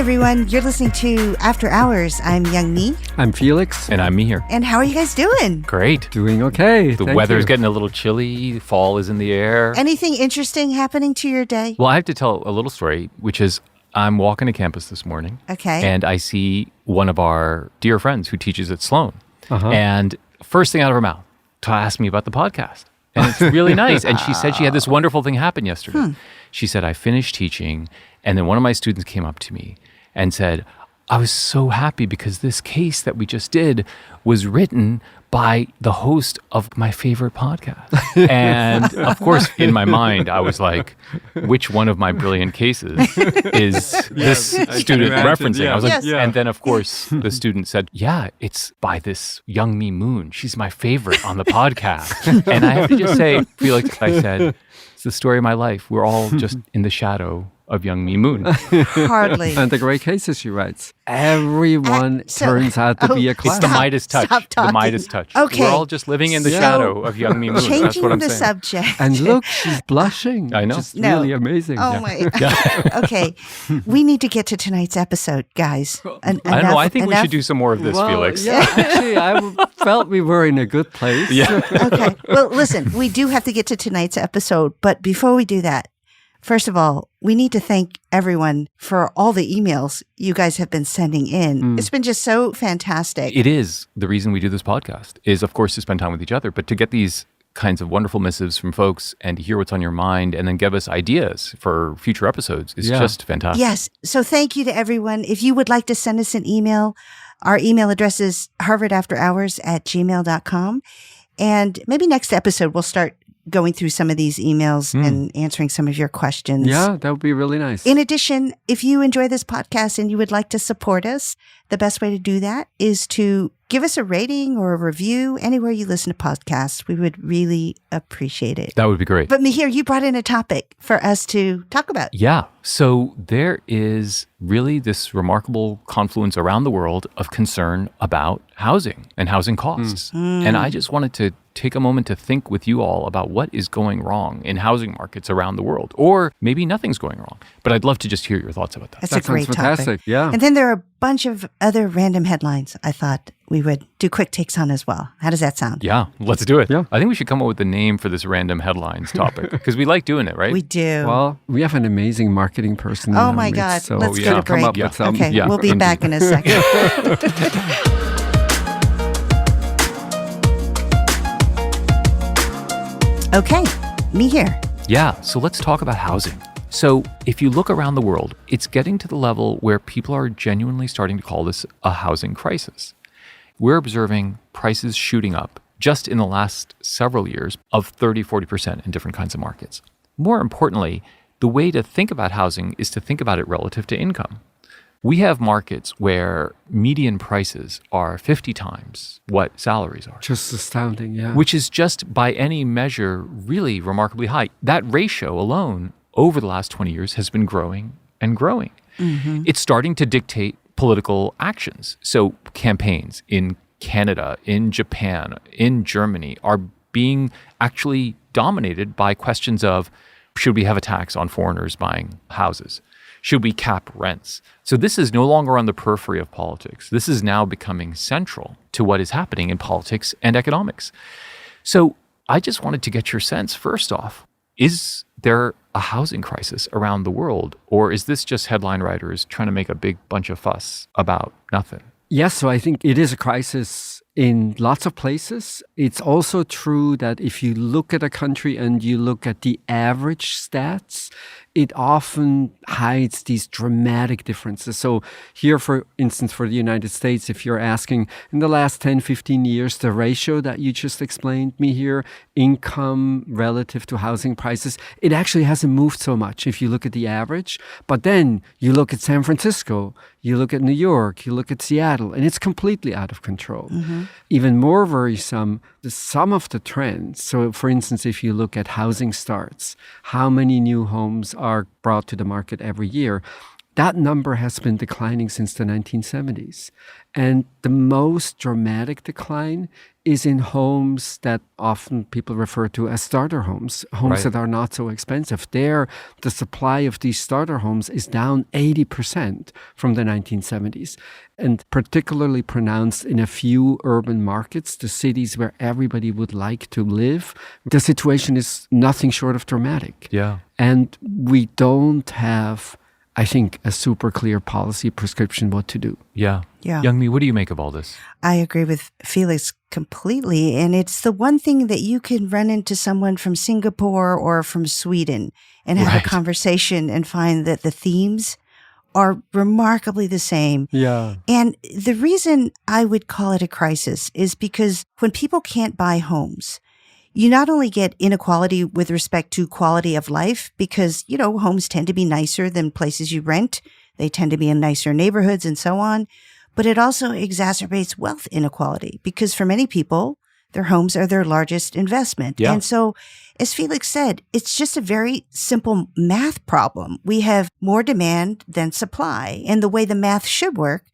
everyone. You're listening to After Hours. I'm Young Mi. I'm Felix. And I'm me here. And how are you guys doing? Great. Doing okay. The weather's getting a little chilly. Fall is in the air. Anything interesting happening to your day? Well, I have to tell a little story, which is I'm walking to campus this morning. Okay. And I see one of our dear friends who teaches at Sloan. And first thing out of her mouth, to ask me about the podcast. And it's really nice. And she said she had this wonderful thing happen yesterday. She said, I finished teaching, and then one of my students came up to me and said, I was so happy because this case that we just did was written by the host of my favorite podcast. And of course, in my mind, I was like, which one of my brilliant cases is this student referencing? I was like, and then of course, the student said, yeah, it's by this Young Mi Moon. She's my favorite on the podcast. And I have to just say, Felix, I said, it's the story of my life. We're all just in the shadow of Young Mi Moon. Hardly. And the great cases she writes. Everyone turns out to be a class. It's the Midas touch. The Midas touch. Okay. We're all just living in the shadow of Young Mi Moon. That's what I'm Changing the saying. subject. And look, she's blushing. I know. Just really amazing. Oh my. Okay. We need to get to tonight's episode, guys. I don't know. I think we should do some more of this, Felix. Yeah, actually, I felt we were in a good place. Yeah. Okay. Well, listen, we do have to get to tonight's episode. But before we do that, first of all, we need to thank everyone for all the emails you guys have been sending in. It's been just so fantastic. It is. The reason we do this podcast is, of course, to spend time with each other, but to get these kinds of wonderful missives from folks and to hear what's on your mind and then give us ideas for future episodes is just fantastic. Yes. So thank you to everyone. If you would like to send us an email, our email address is harvardafterhours@gmail.com. And maybe next episode, we'll start going through some of these emails and answering some of your questions. Yeah, that would be really nice. In addition, if you enjoy this podcast and you would like to support us, the best way to do that is to give us a rating or a review anywhere you listen to podcasts. We would really appreciate it. That would be great. But Mihir, you brought in a topic for us to talk about. Yeah. So there is really this remarkable confluence around the world of concern about housing and housing costs. And I just wanted to take a moment to think with you all about what is going wrong in housing markets around the world. Or maybe nothing's going wrong. But I'd love to just hear your thoughts about that. That's That a great sounds fantastic. topic. Yeah. And then there are a bunch of other random headlines I thought we would do quick takes on as well. How does that sound? Yeah, let's do it. Yeah. I think we should come up with a name for this random headlines topic because we like doing it, right? We do. Well, we have an amazing marketing person. Oh in my our midst, God. so Let's we go to should come up break. with some. Okay, Yeah, we'll be indeed. back in a second. Okay, Mihir. Yeah, so let's talk about housing. So if you look around the world, it's getting to the level where people are genuinely starting to call this a housing crisis. We're observing prices shooting up just in the last several years of 30-40% in different kinds of markets. More importantly, the way to think about housing is to think about it relative to income. We have markets where median prices are 50 times what salaries are. Just astounding, yeah. Which is just by any measure really remarkably high. That ratio alone over the last 20 years has been growing and growing. It's starting to dictate political actions. So campaigns in Canada, in Japan, in Germany are being actually dominated by questions of, should we have a tax on foreigners buying houses? Should we cap rents? So this is no longer on the periphery of politics. This is now becoming central to what is happening in politics and economics. So I just wanted to get your sense, first off, is there a housing crisis around the world? Or is this just headline writers trying to make a big bunch of fuss about nothing? Yes, so I think it is a crisis in lots of places. It's also true that if you look at a country and you look at the average stats, it often hides these dramatic differences. So here, for instance, for the United States, if you're asking in the last 10, 15 years, the ratio that you just explained me here, income relative to housing prices, it actually hasn't moved so much if you look at the average. But then you look at San Francisco, you look at New York, you look at Seattle, and it's completely out of control. Even more worrisome, some of the trends. So for instance, if you look at housing starts, how many new homes are brought to the market every year? that number has been declining since the 1970s. And the most dramatic decline is in homes that often people refer to as starter homes, homes that are not so expensive. There, the supply of these starter homes is down 80% from the 1970s, and particularly pronounced in a few urban markets, the cities where everybody would like to live. The situation is nothing short of dramatic. Yeah. And we don't have, I think, a super clear policy prescription what to do. Yeah. Yeah. Young Mi, what do you make of all this? I agree with Felix completely. And it's the one thing that you can run into someone from Singapore or from Sweden and have a conversation and find that the themes are remarkably the same. Yeah. And the reason I would call it a crisis is because when people can't buy homes, you not only get inequality with respect to quality of life, because, you know, homes tend to be nicer than places you rent. They tend to be in nicer neighborhoods and so on. But it also exacerbates wealth inequality because for many people, their homes are their largest investment. Yeah. And so, as Felix said, it's just a very simple math problem. We have more demand than supply. And the way the math should work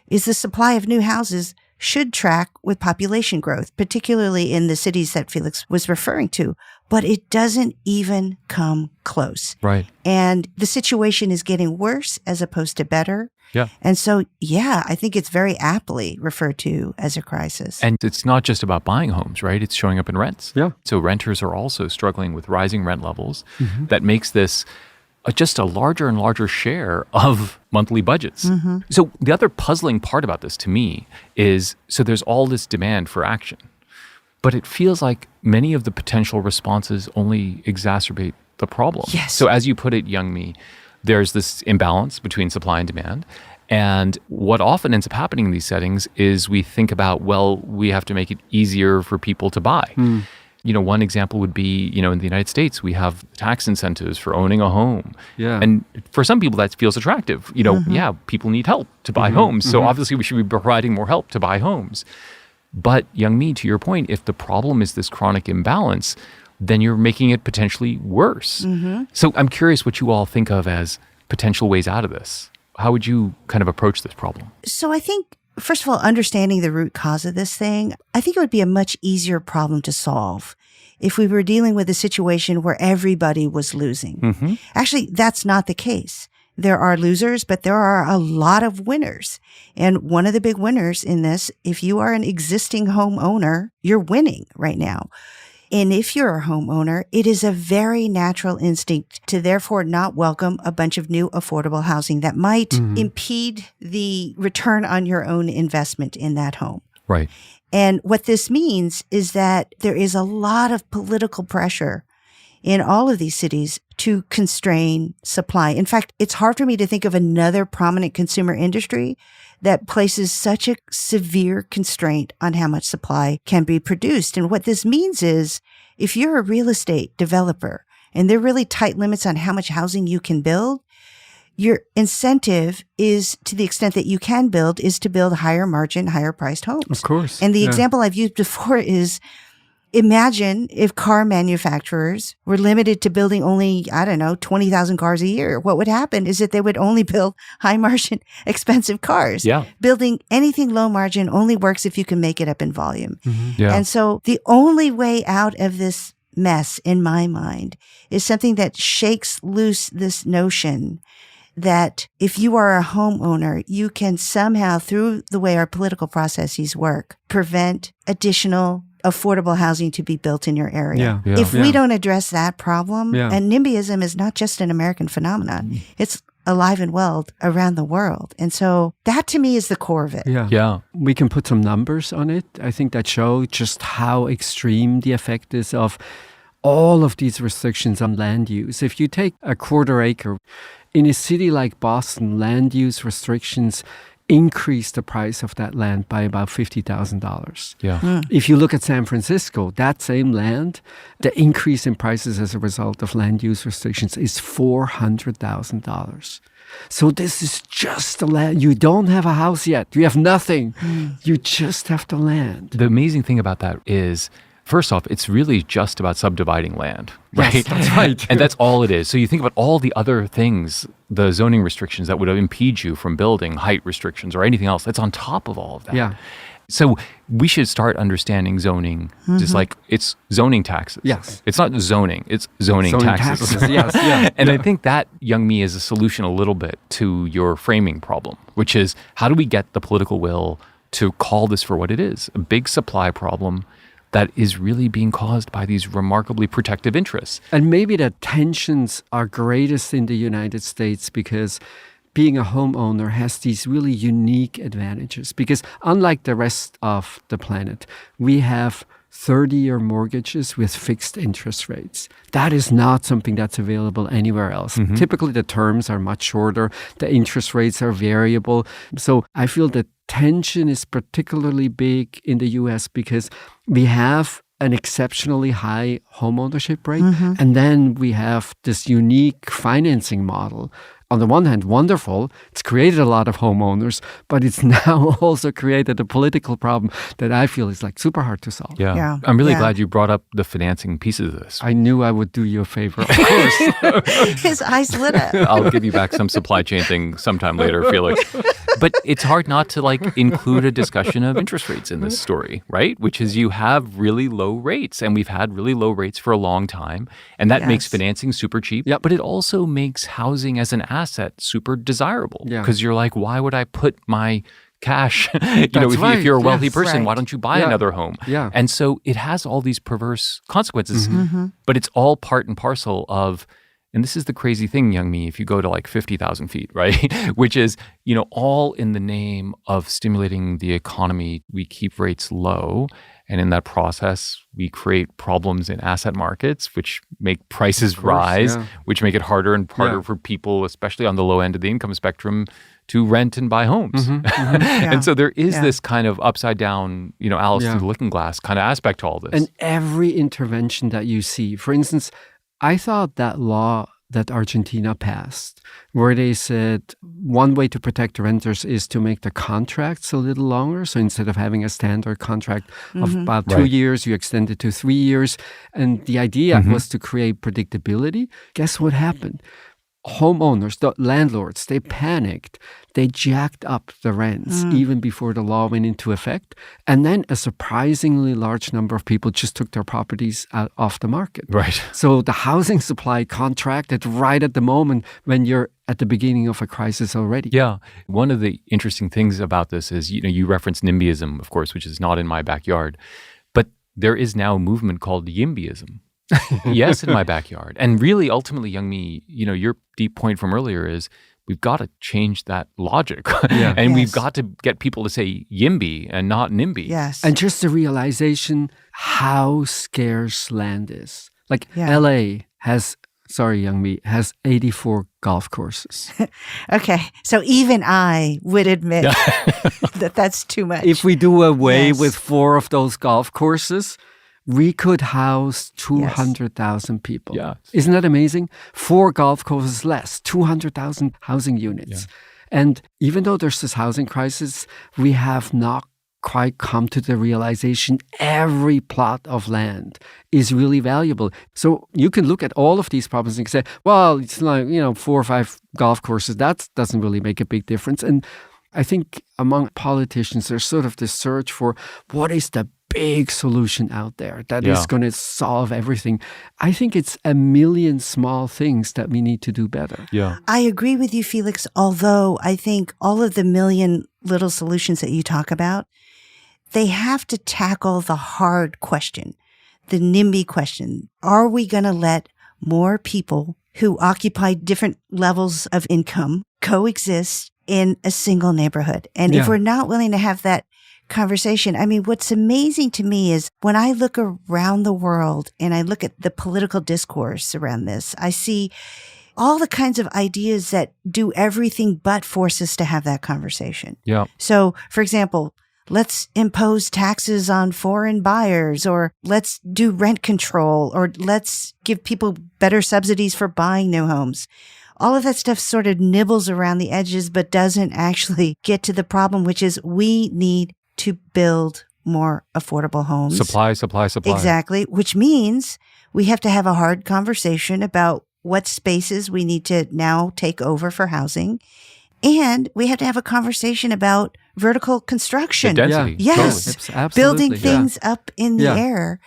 is the supply of new houses should track with population growth, particularly in the cities that Felix was referring to. But it doesn't even come close. Right. And the situation is getting worse as opposed to better. Yeah. And so, yeah, I think it's very aptly referred to as a crisis. And it's not just about buying homes, right? It's showing up in rents. Yeah. So renters are also struggling with rising rent levels. That makes this just a larger and larger share of monthly budgets. So the other puzzling part about this to me is, so there's all this demand for action, but it feels like many of the potential responses only exacerbate the problem. Yes. So as you put it, Young Mi, there's this imbalance between supply and demand. And what often ends up happening in these settings is we think about, well, we have to make it easier for people to buy. You know, one example would be, you know, in the United States, we have tax incentives for owning a home. Yeah. And for some people, that feels attractive. You know, yeah, people need help to buy homes. So obviously, we should be providing more help to buy homes. But Young Mi, to your point, if the problem is this chronic imbalance, then you're making it potentially worse. So I'm curious what you all think of as potential ways out of this. How would you kind of approach this problem? So I think, first of all, understanding the root cause of this thing, I think it would be a much easier problem to solve if we were dealing with a situation where everybody was losing. Actually, that's not the case. There are losers, but there are a lot of winners. And one of the big winners in this, if you are an existing homeowner, you're winning right now. And if you're a homeowner, it is a very natural instinct to therefore not welcome a bunch of new affordable housing that might impede the return on your own investment in that home. Right. And what this means is that there is a lot of political pressure in all of these cities to constrain supply. In fact, it's hard for me to think of another prominent consumer industry that places such a severe constraint on how much supply can be produced. And what this means is if you're a real estate developer and there are really tight limits on how much housing you can build, your incentive is, to the extent that you can build, is to build higher margin, higher priced homes. Of course. And the example I've used before is, imagine if car manufacturers were limited to building only, 20,000 cars a year. What would happen is that they would only build high margin, expensive cars. Yeah. Building anything low margin only works if you can make it up in volume. Yeah. And so the only way out of this mess, in my mind, is something that shakes loose this notion that if you are a homeowner, you can somehow, through the way our political processes work, prevent additional affordable housing to be built in your area. If we don't address that problem, and NIMBYism is not just an American phenomenon, it's alive and well around the world. And so that to me is the core of it. Yeah. We can put some numbers on it. I think that show just how extreme the effect is of all of these restrictions on land use. If you take a quarter acre, in a city like Boston, land use restrictions increase the price of that land by about $50,000. Yeah. If you look at San Francisco, that same land, the increase in prices as a result of land use restrictions is $400,000. So this is just the land. You don't have a house yet. You have nothing. You just have the land. The amazing thing about that is First off, it's really just about subdividing land, right? Yes, that's right. And that's all it is. So you think about all the other things, the zoning restrictions that would impede you from building, height restrictions or anything else, that's on top of all of that. Yeah. So we should start understanding zoning just like it's zoning taxes. Yes. It's not zoning, it's zoning taxes. Yes, yeah. And I think that, Young Mi, is a solution a little bit to your framing problem, which is how do we get the political will to call this for what it is, a big supply problem that is really being caused by these remarkably protective interests. And maybe the tensions are greatest in the United States because being a homeowner has these really unique advantages. Because unlike the rest of the planet, we have 30-year mortgages with fixed interest rates. That is not something that's available anywhere else. Mm-hmm. Typically, the terms are much shorter. The interest rates are variable. So I feel the tension is particularly big in the U.S. because we have an exceptionally high homeownership rate. Mm-hmm. And then we have this unique financing model. On the one hand, wonderful. It's created a lot of homeowners, but it's now also created a political problem that I feel is like super hard to solve. Yeah. I'm really glad you brought up the financing pieces of this. I knew I would do you a favor, of course. His eyes lit up. I'll give you back some supply chain thing sometime later, Felix. But it's hard not to include a discussion of interest rates in this story, right? Which is you have really low rates, and we've had really low rates for a long time, and that makes financing super cheap. Yep. But it also makes housing as an asset super desirable because you're like, why would I put my cash? If you're a wealthy person, why don't you buy another home? Yeah. And so it has all these perverse consequences, but it's all part and parcel of. And this is the crazy thing, Young Mi, if you go to 50,000 feet, right? Which is, all in the name of stimulating the economy, we keep rates low. And in that process, we create problems in asset markets, which make prices rise, which make it harder and harder for people, especially on the low end of the income spectrum, to rent and buy homes. And so there is this kind of upside down, Alice through the looking glass kind of aspect to all this. And every intervention that you see, for instance, I thought that law that Argentina passed, where they said one way to protect renters is to make the contracts a little longer. So instead of having a standard contract of about 2 years, you extend it to 3 years. And the idea was to create predictability. Guess what happened? Homeowners, the landlords, they panicked. They jacked up the rents even before the law went into effect. And then a surprisingly large number of people just took their properties out off the market. Right. So the housing supply contracted right at the moment when you're at the beginning of a crisis already. Yeah. One of the interesting things about this is, you referenced NIMBYism, of course, which is not in my backyard. But there is now a movement called YIMBYism. Yes, in my backyard. And really, ultimately, Young Mi, your deep point from earlier is we've got to change that logic. And we've got to get people to say YIMBY and not NIMBY. Yes. And just the realization how scarce land is. LA has, Young Mi, has 84 golf courses. Okay. So even I would admit that that's too much. If we do away with 4 of those golf courses, we could house 200,000 people. Yeah. Isn't that amazing? 4 golf courses less, 200,000 housing units. Yeah. And even though there's this housing crisis, we have not quite come to the realization every plot of land is really valuable. So you can look at all of these problems and say, well, it's 4 or 5 golf courses. That doesn't really make a big difference. And I think among politicians, there's sort of this search for what is the big solution out there that is going to solve everything. I think it's a million small things that we need to do better. Yeah. I agree with you, Felix, although I think all of the million little solutions that you talk about, they have to tackle the hard question, the NIMBY question. Are we going to let more people who occupy different levels of income coexist in a single neighborhood? And if we're not willing to have that conversation, what's amazing to me is when I look around the world and I look at the political discourse around this, I see all the kinds of ideas that do everything but force us to have that conversation. Yeah. So, for example, let's impose taxes on foreign buyers, or let's do rent control, or let's give people better subsidies for buying new homes. All of that stuff sort of nibbles around the edges, but doesn't actually get to the problem, which is we need to build more affordable homes. Supply. Exactly, which means we have to have a hard conversation about what spaces we need to now take over for housing. And we have to have a conversation about vertical construction. The density. Yes. Totally. Building things up in the Yeah. air.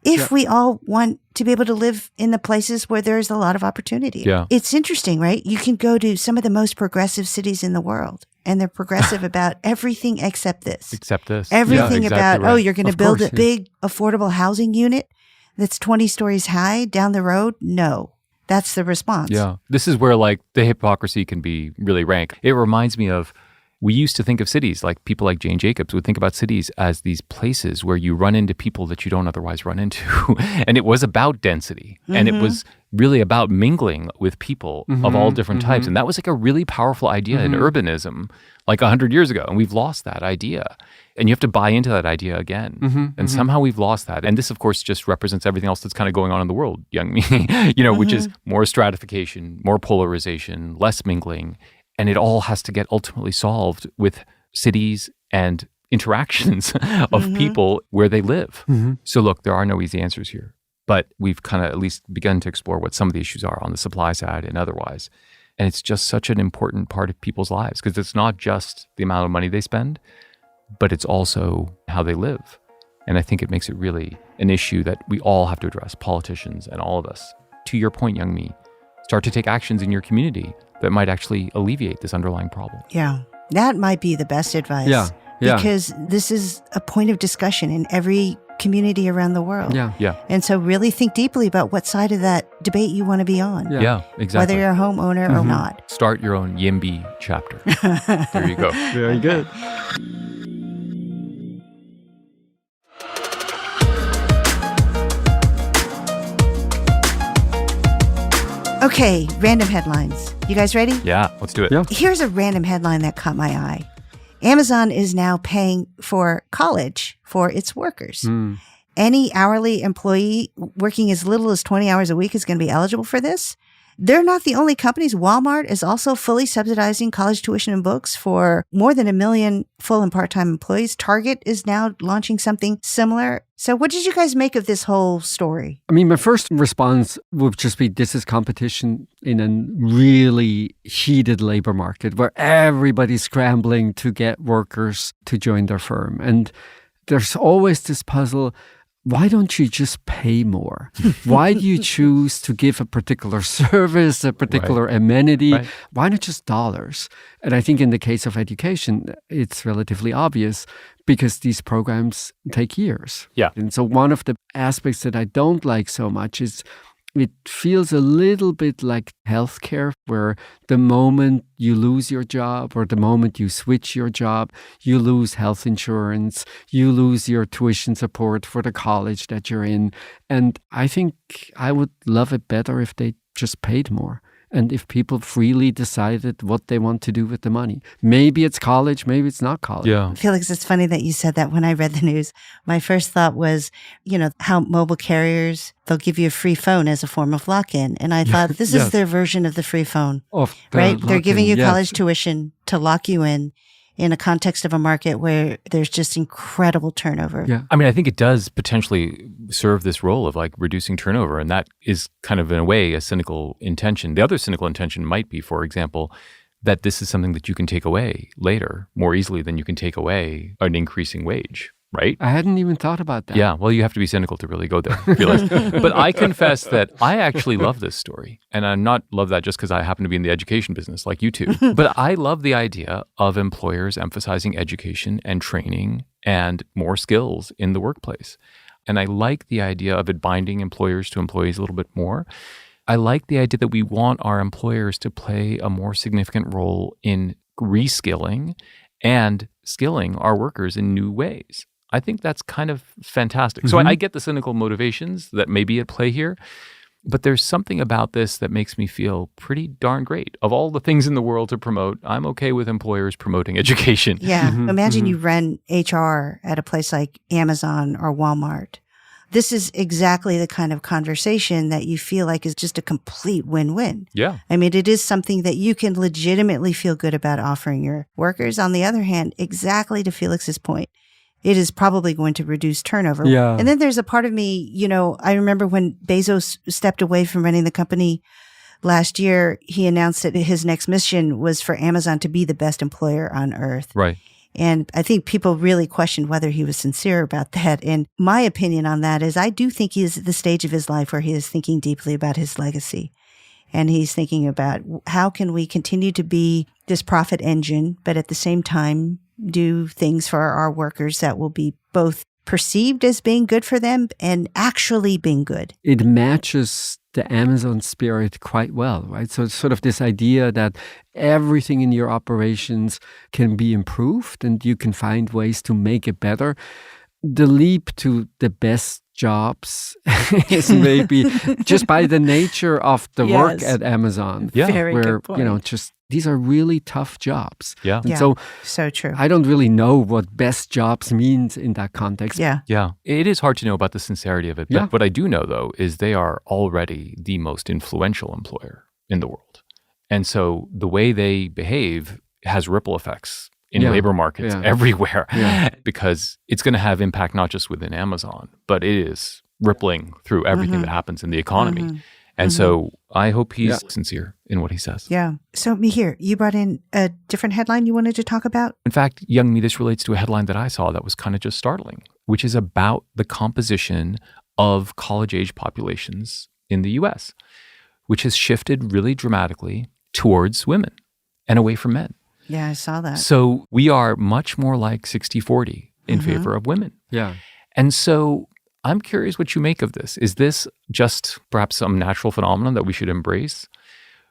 If we all want to be able to live in the places where there's a lot of opportunity. Yeah. It's interesting, right? You can go to some of the most progressive cities in the world, and they're progressive about everything except this. Except this. Everything Yeah, exactly about, right. you're going to Of build course, a big affordable housing unit that's 20 stories high down the road? No. That's the response. Yeah. This is where like the hypocrisy can be really rank. It reminds me of, we used to think of cities, like people like Jane Jacobs would think about cities as these places where you run into people that you don't otherwise run into. And it was about density. And it was really about mingling with people of all different types. And that was like a really powerful idea in urbanism like 100 years ago. And we've lost that idea. And you have to buy into that idea again. And somehow we've lost that. And this, of course, just represents everything else that's kind of going on in the world, young me, which is more stratification, more polarization, less mingling. And it all has to get ultimately solved with cities and interactions of people where they live. So look, there are no easy answers here. But we've kind of at least begun to explore what some of the issues are on the supply side and otherwise. And it's just such an important part of people's lives because it's not just the amount of money they spend, but it's also how they live. And I think it makes it really an issue that we all have to address, politicians and all of us. To your point, young me, start to take actions in your community that might actually alleviate this underlying problem. Yeah. That might be the best advice. Yeah. Because this is a point of discussion in every community around the world. Yeah. And so really think deeply about what side of that debate you want to be on. Yeah, exactly. Whether you're a homeowner or not. Start your own YIMBY chapter. There you go. Very good. Okay, random headlines. You guys ready? Yeah, let's do it. Yeah. Here's a random headline that caught my eye. Amazon is now paying for college for its workers. Any hourly employee working as little as 20 hours a week is going to be eligible for this. They're not the only companies. Walmart is also fully subsidizing college tuition and books for more than 1 million full and part-time employees. Target is now launching something similar. So what did you guys make of this whole story? I mean, my first response would just be this is competition in a really heated labor market where everybody's scrambling to get workers to join their firm. And there's always this puzzle. Why don't you just pay more? Why do you choose to give a particular service, a particular amenity? Right. Why not just dollars? And I think in the case of education, it's relatively obvious because these programs take years. Yeah. And so one of the aspects that I don't like so much is it feels a little bit like healthcare, where the moment you lose your job or the moment you switch your job, you lose health insurance, you lose your tuition support for the college that you're in. And I think I would love it better if they just paid more. And if people freely decided what they want to do with the money. Maybe it's college, maybe it's not college. Yeah. Felix, it's funny that you said that. When I read the news, my first thought was, how mobile carriers, they'll give you a free phone as a form of lock-in. And I thought, this is their version of the free phone, right? They're giving you college tuition to lock you in a context of a market where there's just incredible turnover. Yeah. I mean, I think it does potentially serve this role of like reducing turnover. And that is kind of in a way a cynical intention. The other cynical intention might be, for example, that this is something that you can take away later more easily than you can take away an increasing wage. Right? I hadn't even thought about that. Yeah, well, you have to be cynical to really go there. Realize. But I confess that I actually love this story. And I not love that just because I happen to be in the education business like you two. But I love the idea of employers emphasizing education and training and more skills in the workplace. And I like the idea of it binding employers to employees a little bit more. I like the idea that we want our employers to play a more significant role in reskilling and skilling our workers in new ways. I think that's kind of fantastic. So I get the cynical motivations that may be at play here, but there's something about this that makes me feel pretty darn great. Of all the things in the world to promote, I'm okay with employers promoting education. Yeah. Imagine you run HR at a place like Amazon or Walmart. This is exactly the kind of conversation that you feel like is just a complete win-win. Yeah. I mean, it is something that you can legitimately feel good about offering your workers. On the other hand, exactly to Felix's point, it is probably going to reduce turnover. Yeah. And then there's a part of me, I remember when Bezos stepped away from running the company last year, he announced that his next mission was for Amazon to be the best employer on earth. Right. And I think people really questioned whether he was sincere about that. And my opinion on that is I do think he is at the stage of his life where he is thinking deeply about his legacy. And he's thinking about how can we continue to be this profit engine, but at the same time do things for our workers that will be both perceived as being good for them and actually being good. It matches the Amazon spirit quite well, right? So it's sort of this idea that everything in your operations can be improved and you can find ways to make it better. The leap to the best jobs is maybe just by the nature of the work at Amazon. Yeah. Very where, good point. These are really tough jobs. Yeah. And so true. I don't really know what best jobs means in that context. Yeah. Yeah. It is hard to know about the sincerity of it. But what I do know, though, is they are already the most influential employer in the world. And so the way they behave has ripple effects in labor markets everywhere because it's going to have impact not just within Amazon, but it is rippling through everything that happens in the economy. And so I hope he's sincere in what he says. Yeah. So Mihir, you brought in a different headline you wanted to talk about? In fact, Young Me, this relates to a headline that I saw that was kind of just startling, which is about the composition of college-age populations in the U.S., which has shifted really dramatically towards women and away from men. Yeah, I saw that. So we are much more like 60-40 in favor of women. Yeah. And so I'm curious what you make of this. Is this just perhaps some natural phenomenon that we should embrace?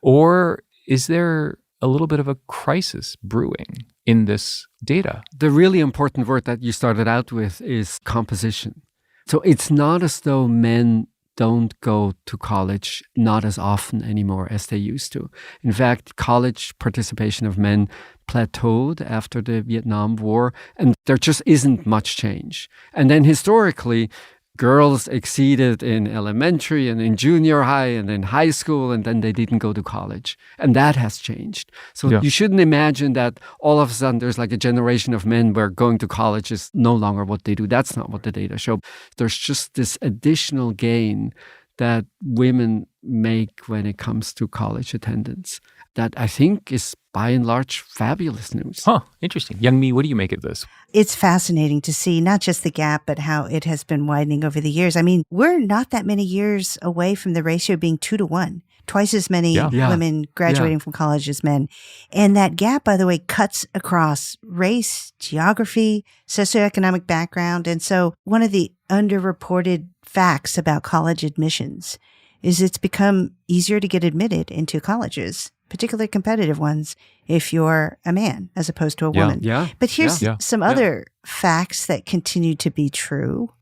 Or is there a little bit of a crisis brewing in this data? The really important word that you started out with is composition. So it's not as though men don't go to college not as often anymore as they used to. In fact, college participation of men plateaued after the Vietnam War, and there just isn't much change. And then historically, girls exceeded in elementary and in junior high and in high school, and then they didn't go to college. And that has changed. So you shouldn't imagine that all of a sudden there's like a generation of men where going to college is no longer what they do. That's not what the data show. There's just this additional gain that women make when it comes to college attendance that I think is by and large fabulous news. Huh, interesting. Young Me, what do you make of this? It's fascinating to see not just the gap, but how it has been widening over the years. I mean, we're not that many years away from the ratio being 2-to-1, twice as many women graduating from college as men. And that gap, by the way, cuts across race, geography, socioeconomic background. And so one of the underreported facts about college admissions is it's become easier to get admitted into colleges, particularly competitive ones, if you're a man as opposed to a woman. Yeah. But here's some other facts that continue to be true.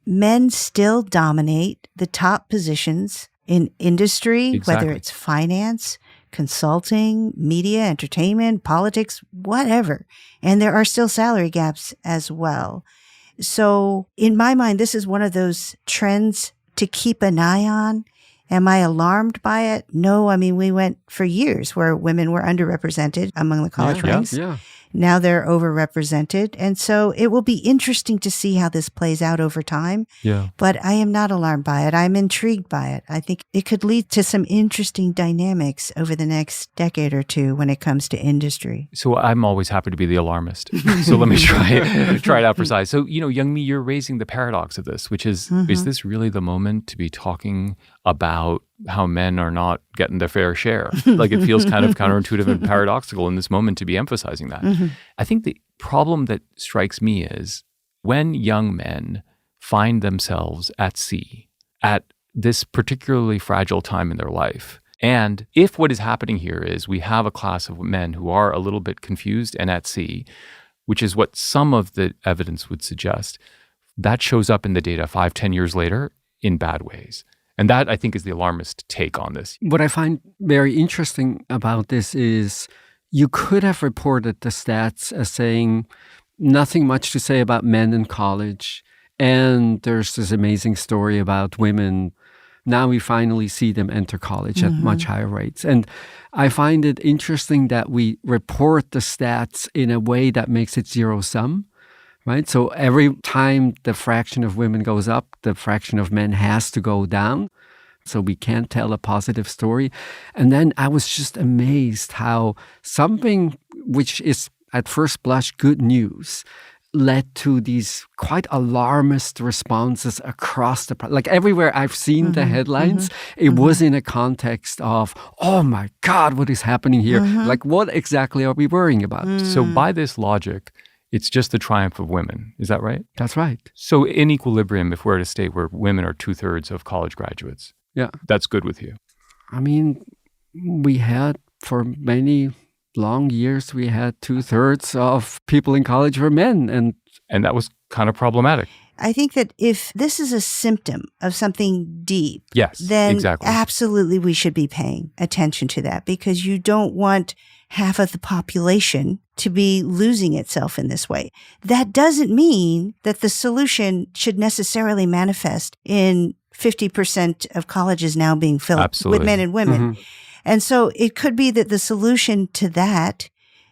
Men still dominate the top positions in industry, whether it's finance, consulting, media, entertainment, politics, whatever. And there are still salary gaps as well. So in my mind, this is one of those trends to keep an eye on. Am I alarmed by it? No. I mean, we went for years where women were underrepresented among the college ranks. Now they're overrepresented. And so it will be interesting to see how this plays out over time. Yeah. But I am not alarmed by it. I'm intrigued by it. I think it could lead to some interesting dynamics over the next decade or two when it comes to industry. So I'm always happy to be the alarmist. So let me try it out for size. So, Young Me, you're raising the paradox of this, which is this really the moment to be talking about how men are not getting their fair share? Like it feels kind of counterintuitive and paradoxical in this moment to be emphasizing that. I think the problem that strikes me is when young men find themselves at sea at this particularly fragile time in their life, and if what is happening here is we have a class of men who are a little bit confused and at sea, which is what some of the evidence would suggest, that shows up in the data 5-10 years later in bad ways. And that, I think, is the alarmist take on this. What I find very interesting about this is you could have reported the stats as saying nothing much to say about men in college. And there's this amazing story about women. Now we finally see them enter college at much higher rates. And I find it interesting that we report the stats in a way that makes it zero-sum, right? So every time the fraction of women goes up, the fraction of men has to go down. So we can't tell a positive story. And then I was just amazed how something which is at first blush good news led to these quite alarmist responses across the, like everywhere I've seen the headlines, it was in a context of, oh my God, what is happening here? Like, what exactly are we worrying about? So by this logic, it's just the triumph of women. Is that right? That's right. So in equilibrium, if we're at a state where women are 2/3 of college graduates, that's good with you. I mean, we had for many long years, we had 2/3 of people in college were men. And that was kind of problematic. I think that if this is a symptom of something deep, then absolutely we should be paying attention to that, because you don't want half of the population to be losing itself in this way. That doesn't mean that the solution should necessarily manifest in 50% of colleges now being filled with men and women. And so it could be that the solution to that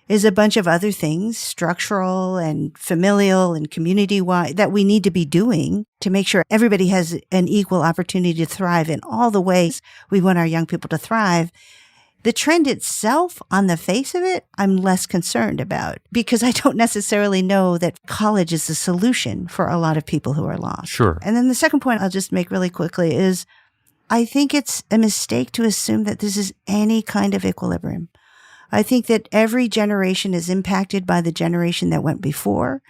is a bunch of other things, structural and familial and community-wide, that we need to be doing to make sure everybody has an equal opportunity to thrive in all the ways we want our young people to thrive. The trend itself, on the face of it, I'm less concerned about, because I don't necessarily know that college is the solution for a lot of people who are lost. Sure. And then the second point I'll just make really quickly is I think it's a mistake to assume that this is any kind of equilibrium. I think that every generation is impacted by the generation that went before.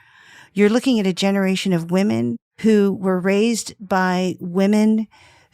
You're looking at a generation of women who were raised by women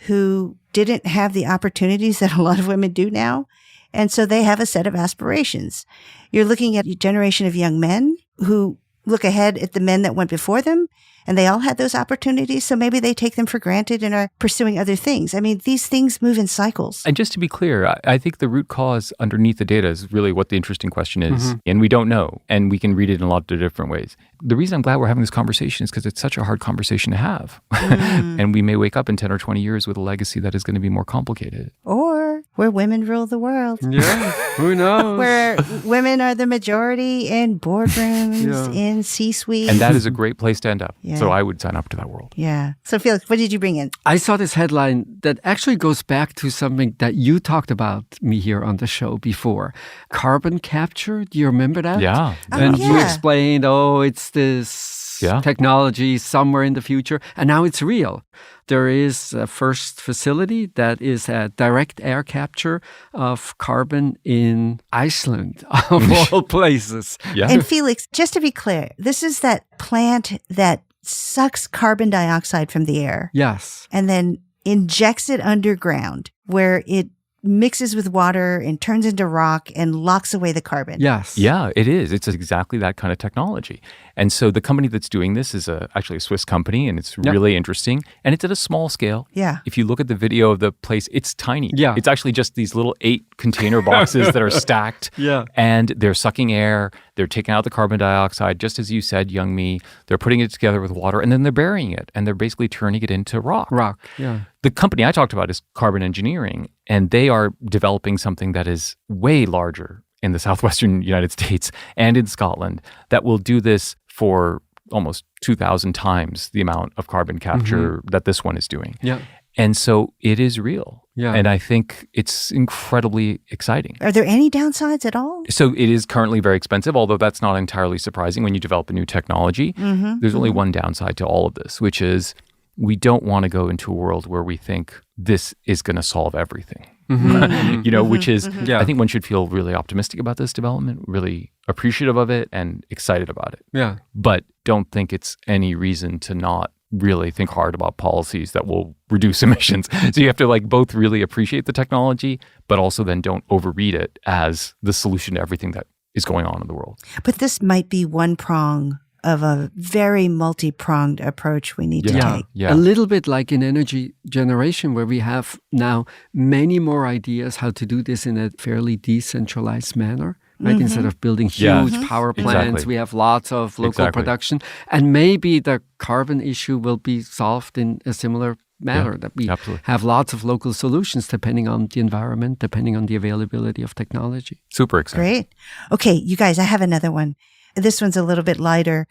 who didn't have the opportunities that a lot of women do now. And so they have a set of aspirations. You're looking at a generation of young men who look ahead at the men that went before them, and they all had those opportunities. So maybe they take them for granted and are pursuing other things. I mean, these things move in cycles. And just to be clear, I think the root cause underneath the data is really what the interesting question is. And we don't know. And we can read it in a lot of different ways. The reason I'm glad we're having this conversation is because it's such a hard conversation to have. And we may wake up in 10 or 20 years with a legacy that is going to be more complicated. Or where women rule the world. Yeah, who knows? Where women are the majority in boardrooms, in C-suite. And that is a great place to end up. So I would sign up to that world. Yeah. So Felix, what did you bring in? I saw this headline that actually goes back to something that you talked about me here on the show before. Carbon capture. Do you remember that? Yeah. And you explained, it's this technology somewhere in the future. And now it's real. There is a first facility that is a direct air capture of carbon in Iceland, of all places. Yeah. And Felix, just to be clear, this is that plant that sucks carbon dioxide from the air. Yes. And then injects it underground, where it mixes with water and turns into rock and locks away the carbon. Yes. Yeah, it is. It's exactly that kind of technology. And so the company that's doing this is actually a Swiss company, and it's really interesting. And it's at a small scale. Yeah. If you look at the video of the place, it's tiny. Yeah. It's actually just these little 8 container boxes that are stacked. Yeah. And they're sucking air. They're taking out the carbon dioxide, just as you said, Young Mi. They're putting it together with water, and then they're burying it. And they're basically turning it into rock. Rock, yeah. The company I talked about is Carbon Engineering, and they are developing something that is way larger in the southwestern United States and in Scotland that will do this for almost 2,000 times the amount of carbon capture that this one is doing. Yeah. And so it is real. Yeah. And I think it's incredibly exciting. Are there any downsides at all? So it is currently very expensive, although that's not entirely surprising when you develop a new technology. There's only one downside to all of this, which is we don't want to go into a world where we think this is going to solve everything. Which is, I think one should feel really optimistic about this development, really appreciative of it and excited about it. Yeah. But don't think it's any reason to not really think hard about policies that will reduce emissions. So you have to both really appreciate the technology, but also then don't overread it as the solution to everything that is going on in the world. But this might be one prong of a very multi-pronged approach we need to take. Yeah. A little bit like in energy generation, where we have now many more ideas how to do this in a fairly decentralized manner. Right? Instead of building huge power plants, we have lots of local production. And maybe the carbon issue will be solved in a similar manner, that we have lots of local solutions depending on the environment, depending on the availability of technology. Super exciting. Great. Okay, you guys, I have another one. This one's a little bit lighter.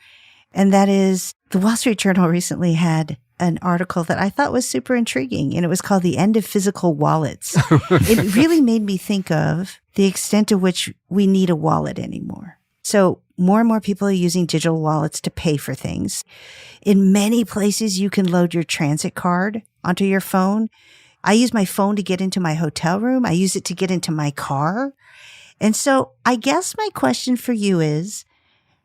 And that is the Wall Street Journal recently had an article that I thought was super intriguing, and it was called The End of Physical Wallets. It really made me think of the extent to which we need a wallet anymore. So more and more people are using digital wallets to pay for things. In many places, you can load your transit card onto your phone. I use my phone to get into my hotel room. I use it to get into my car. And so I guess my question for you is,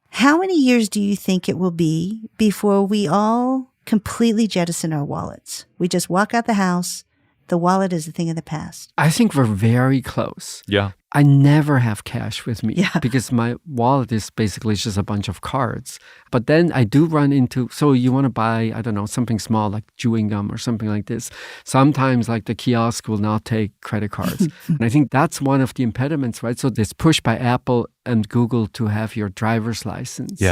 how many years do you think it will be before we all completely jettison our wallets? We just walk out the house. The wallet is a thing of the past. I think we're very close. Yeah. I never have cash with me because my wallet is basically just a bunch of cards. But then I do run into, so you want to buy, I don't know, something small like chewing gum or something like this. Sometimes like the kiosk will not take credit cards. And I think that's one of the impediments, right? So this push by Apple and Google to have your driver's license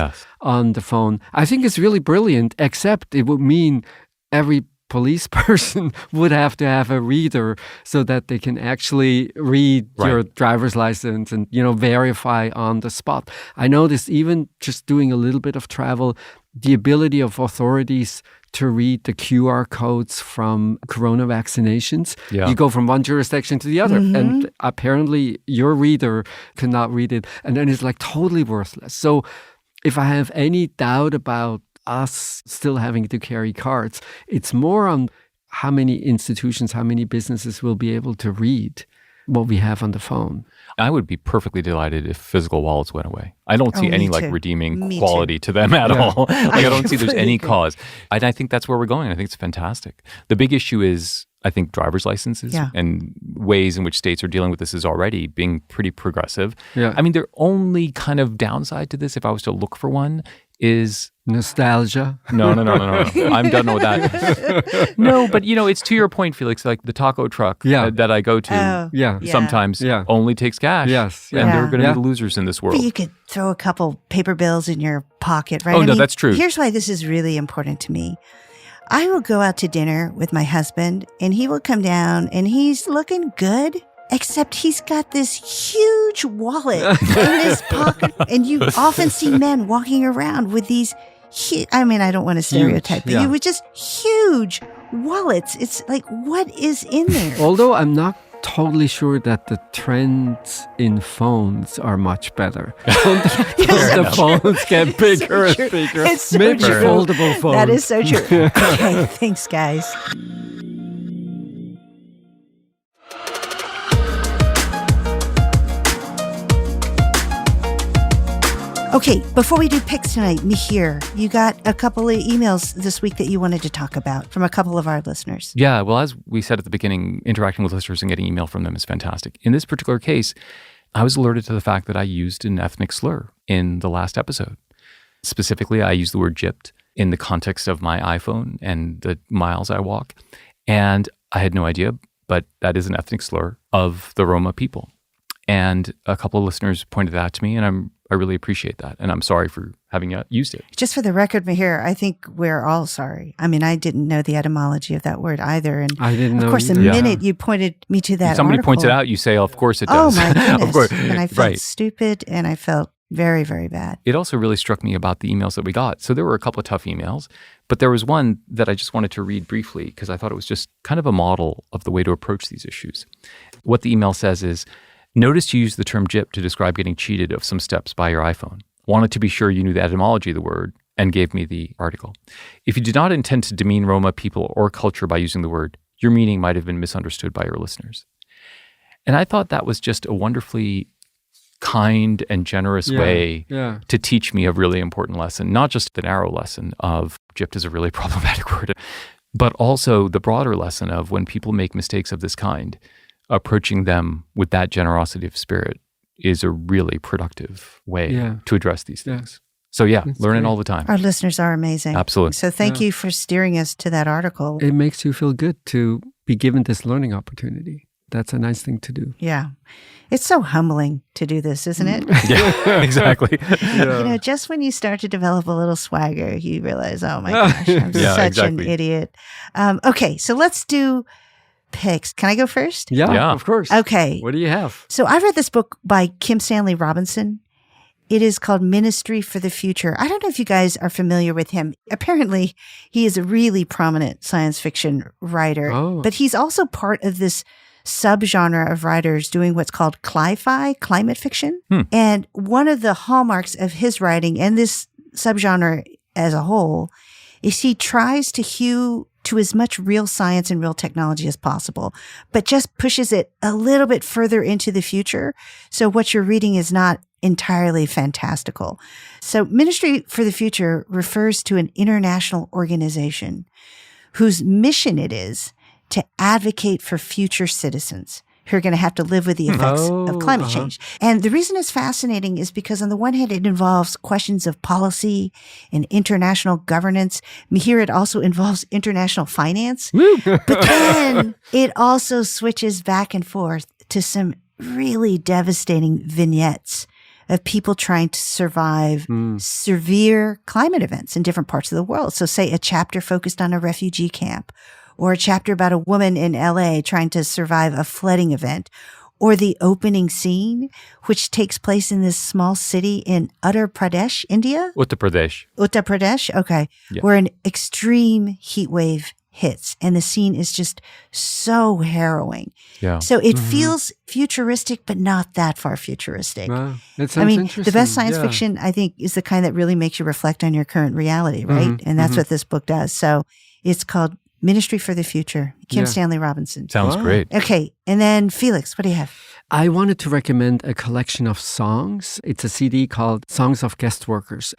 on the phone. I think it's really brilliant, except it would mean every police person would have to have a reader so that they can actually read your driver's license and, verify on the spot. I noticed even just doing a little bit of travel, the ability of authorities to read the QR codes from corona vaccinations. Yeah. You go from one jurisdiction to the other, and apparently your reader cannot read it, and then it's like totally worthless. So if I have any doubt about us still having to carry cards, it's more on how many institutions, how many businesses will be able to read what we have on the phone. I would be perfectly delighted if physical wallets went away. I don't see any redeeming quality to them at all. I don't see there's any cause. And I think that's where we're going. I think it's fantastic. The big issue is, I think, driver's licenses and ways in which states are dealing with this is already being pretty progressive. Yeah. I mean, the only kind of downside to this, if I was to look for one, is nostalgia. No. I'm done with that. No, but it's to your point, Felix, like the taco truck that I go to sometimes only takes cash. Yes. And they're going to be the losers in this world. But you could throw a couple paper bills in your pocket, right? Oh, no, that's true. Here's why this is really important to me. I will go out to dinner with my husband, and he will come down, and he's looking good, except he's got this huge wallet in his pocket. And you often see men walking around with these, I don't want to stereotype, but with just huge wallets. It's like, what is in there? Although I'm not totally sure that the trends in phones are much better. The phones get bigger and bigger. It's so Maybe true. foldable phones. That is so true. Okay, thanks, guys. Okay, before we do picks tonight, Mihir, you got a couple of emails this week that you wanted to talk about from a couple of our listeners. Yeah, well, as we said at the beginning, interacting with listeners and getting email from them is fantastic. In this particular case, I was alerted to the fact that I used an ethnic slur in the last episode. Specifically, I used the word gypped in the context of my iPhone and the miles I walk. And I had no idea, but that is an ethnic slur of the Roma people. And a couple of listeners pointed that out to me, and I really appreciate that. And I'm sorry for having used it. Just for the record, Mihir, I think we're all sorry. I mean, I didn't know the etymology of that word either. And I didn't know. Of course, the minute you pointed me to that somebody article, points it out, you say, oh, of course it does. Oh, my goodness. Of course. And I felt stupid, and I felt very, very bad. It also really struck me about the emails that we got. So there were a couple of tough emails, but there was one that I just wanted to read briefly because I thought it was just kind of a model of the way to approach these issues. What the email says is, noticed you used the term gyp to describe getting cheated of some steps by your iPhone. Wanted to be sure you knew the etymology of the word and gave me the article. If you did not intend to demean Roma people or culture by using the word, your meaning might have been misunderstood by your listeners. And I thought that was just a wonderfully kind and generous way to teach me a really important lesson, not just the narrow lesson of gypped is a really problematic word, but also the broader lesson of when people make mistakes of this kind, approaching them with that generosity of spirit is a really productive way to address these things. So That's learning great. all the time. Our listeners are amazing. Absolutely. So thank you for steering us to that article. It makes you feel good to be given this learning opportunity. That's a nice thing to do. Yeah. It's so humbling to do this, isn't it? Yeah, exactly. Just when you start to develop a little swagger, you realize, oh my gosh, I'm such an idiot. Okay, so let's do picks. Can I go first? Yeah, of course. Okay. What do you have? So I read this book by Kim Stanley Robinson, It is called Ministry for the Future. I don't know if you guys are familiar with him. Apparently, he is a really prominent science fiction writer, but he's also part of this subgenre of writers doing what's called cli-fi, climate fiction. And one of the hallmarks of his writing and this subgenre as a whole is he tries to hew to as much real science and real technology as possible, but just pushes it a little bit further into the future. So what you're reading is not entirely fantastical. So Ministry for the Future refers to an international organization whose mission it is to advocate for future citizens who are going to have to live with the effects of climate change. And the reason it's fascinating is because on the one hand, it involves questions of policy and international governance. Here it also involves international finance. But then it also switches back and forth to some really devastating vignettes of people trying to survive severe climate events in different parts of the world. So say a chapter focused on a refugee camp, or a chapter about a woman in LA trying to survive a flooding event, or the opening scene, which takes place in this small city in Uttar Pradesh, India? Uttar Pradesh, okay. Yeah. Where an extreme heat wave hits, and the scene is just so harrowing. Yeah. So it feels futuristic, but not that far futuristic. Wow. That sounds interesting. The best science fiction, I think, is the kind that really makes you reflect on your current reality, right? And that's what this book does. So it's called Ministry for the Future, Kim Stanley Robinson. Sounds great. Okay. And then Felix, what do you have? I wanted to recommend a collection of songs. It's a CD called Songs of Guest Workers.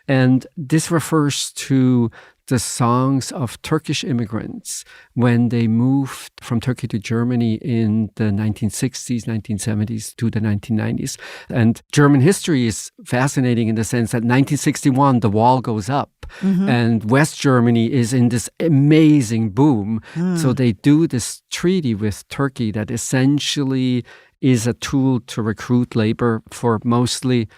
And this refers to the songs of Turkish immigrants when they moved from Turkey to Germany in the 1960s, 1970s to the 1990s. And German history is fascinating in the sense that 1961, the wall goes up and West Germany is in this amazing boom. So they do this treaty with Turkey that essentially is a tool to recruit labor for mostly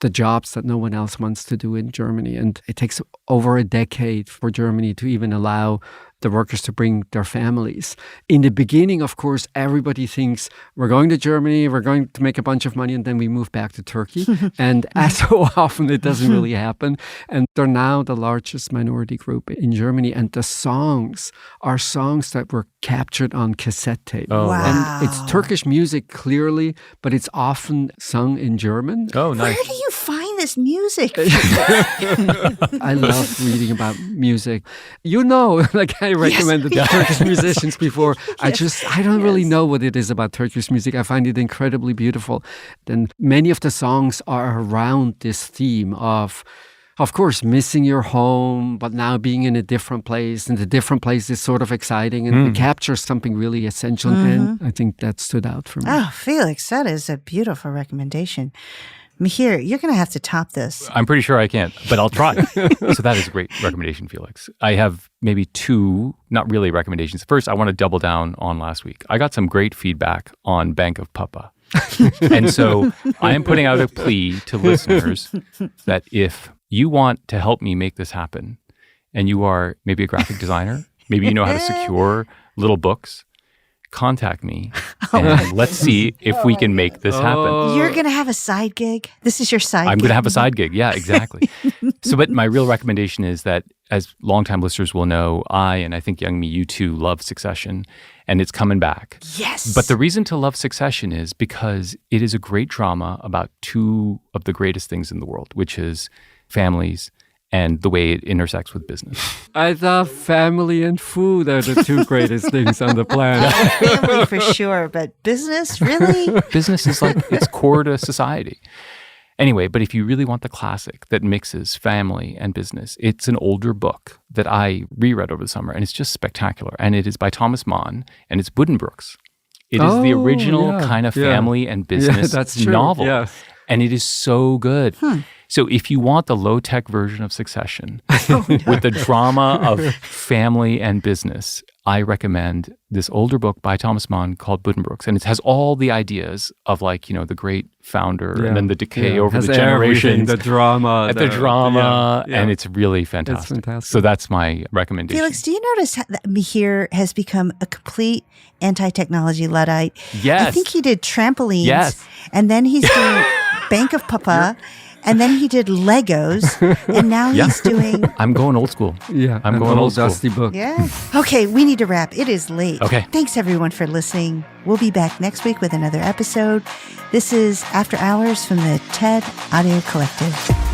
the jobs that no one else wants to do in Germany. And it takes over a decade for Germany to even allow the workers to bring their families. In the beginning, of course, everybody thinks we're going to Germany, we're going to make a bunch of money, and then we move back to Turkey. And as so often, it doesn't really happen. And they're now the largest minority group in Germany. And the songs are songs that were captured on cassette tape. Oh, wow. And it's Turkish music, clearly, but it's often sung in German. Oh, nice. Where do you find this music? I love reading about music. You know, like I recommended Turkish musicians before. I don't really know what it is about Turkish music. I find it incredibly beautiful. And many of the songs are around this theme of course, missing your home, but now being in a different place. And the different place is sort of exciting and it captures something really essential. And I think that stood out for me. Oh, Felix, that is a beautiful recommendation. Mihir, you're going to have to top this. I'm pretty sure I can't, but I'll try. So that is a great recommendation, Felix. I have maybe two, not really recommendations. First, I want to double down on last week. I got some great feedback on Bank of Papa. And so I am putting out a plea to listeners that if you want to help me make this happen, and you are maybe a graphic designer, maybe you know how to secure little books, contact me and let's see if we can make this happen. You're going to have a side gig? This is your side gig? I'm going to have a side gig. Yeah, exactly. But my real recommendation is that, as longtime listeners will know, and I think Young Me, you too, love Succession, and it's coming back. Yes. But the reason to love Succession is because it is a great drama about two of the greatest things in the world, which is families and the way it intersects with business. I thought family and food are the two greatest things on the planet. Family for sure, but business, really? Business is like, it's core to society. Anyway, but if you really want the classic that mixes family and business, it's an older book that I reread over the summer, and it's just spectacular. And it is by Thomas Mann, and it's Buddenbrooks. It is the original kind of family and business novel. Yes. And it is so good. So if you want the low-tech version of Succession with the drama of family and business, I recommend this older book by Thomas Mann called Buddenbrooks. And it has all the ideas of like, the great founder and then the decay over the generations. The drama. And it's really fantastic. It's fantastic. So that's my recommendation. Felix, do you notice that Mihir has become a complete anti-technology Luddite? Yes. I think he did trampolines. Yes. And then he's doing Bank of Papa. And then he did Legos, and now he's doing... I'm going old school. Yeah, I'm going old school. dusty book. Yeah. Okay, we need to wrap. It is late. Okay. Thanks, everyone, for listening. We'll be back next week with another episode. This is After Hours from the TED Audio Collective.